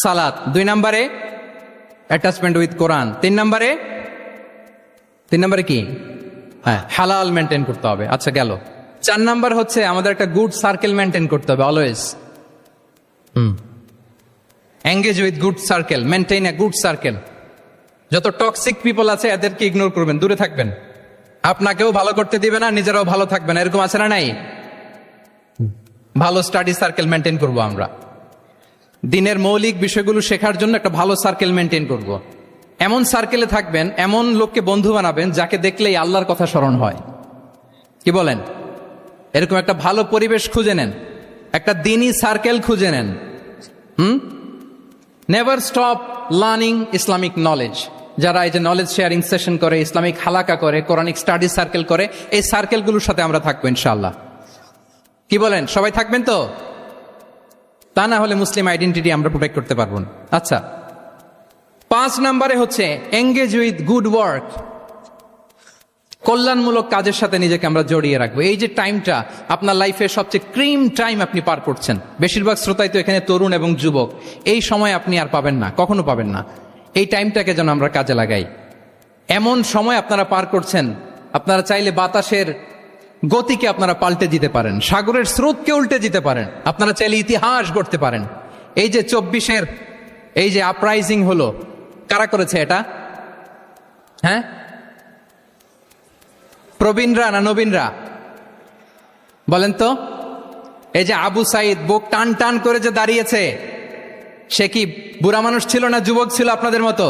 সালাত, 2 নম্বরে attachment with কোরআন, 3 নম্বরে কি? হ্যাঁ, হালাল মেনটেন করতে হবে। আচ্ছা গেল। 4 নাম্বার হচ্ছে আমাদের একটা গুড সার্কেল মেনটেন করতে হবে always. Engage with good circle, maintain a good circle. যত টক্সিক পিপল আছে এদেরকে ইগনোর করবেন, দূরে থাকবেন। আপনাকেও ভালো করতে দিবে না, নিজেরাও ভালো থাকবেন, এরকম আছে না নাই? ভালো স্টাডি সার্কেল মেনটেন করব আমরা। দিনের মৌলিক বিষয়গুলো শেখার জন্য একটা ভালো সার্কেল মেনটেন করব। এমন সার্কেলে থাকবেন, এমন লোককে বন্ধু বানাবেন যাকে দেখলেই আল্লাহর কথা স্মরণ হয়। কি বলেন? এরকম একটা ভালো পরিবেশ খুঁজে নেন, একটা দ্বীনি সার্কেল খুঁজে নেন। Never stop learning Islamic knowledge. যারা এই যে নলেজ শেয়ারিং সেশন করে, ইসলামিক হালাকা করে, কোরআনিক স্টাডি সার্কেল করে, এই সার্কেলগুলোর সাথে আমরা থাকবো ইনশাআল্লাহ। কি বলেন? সবাই থাকবেন তো? তা না হলে মুসলিম আইডেন্টিটি আমরা প্রোটেক্ট করতে পারবো না। আচ্ছা, 5 নম্বরে হচ্ছে এঙ্গেজ উইথ গুড ওয়ার্ক। কল্যাণমূলক কাজের সাথে নিজেকে আমরা জড়িয়ে রাখবো। এই যে টাইমটা আপনার লাইফের সবচেয়ে ক্রিম টাইম আপনি পার করছেন, বেশিরভাগ শ্রোতাই তো এখানে তরুণ এবং যুবক, এই সময় আপনি আর পাবেন না, কখনো পাবেন না। এই টাইমটাকে যেন আমরা কাজে লাগাই। এমন সময় আপনারা পার করছেন, আপনারা চাইলে বাতাসের গতিকে আপনারা পাল্টে দিতে পারেন, সাগরের স্রোতকে উল্টে দিতে পারেন, আপনারা চাইলে ইতিহাস গড়তে পারেন। এই যে 24-এর এই যে আপরাইজিং হলো, কারা করেছে এটা? হ্যাঁ, প্রবীণরা না নবীনরা? বলেন তো। এই যে আবু সাইদ বুক টান টান করে যে দাঁড়িয়েছে, সে কি বুড়া মানুষ ছিল না যুবক ছিল আপনাদের মতো?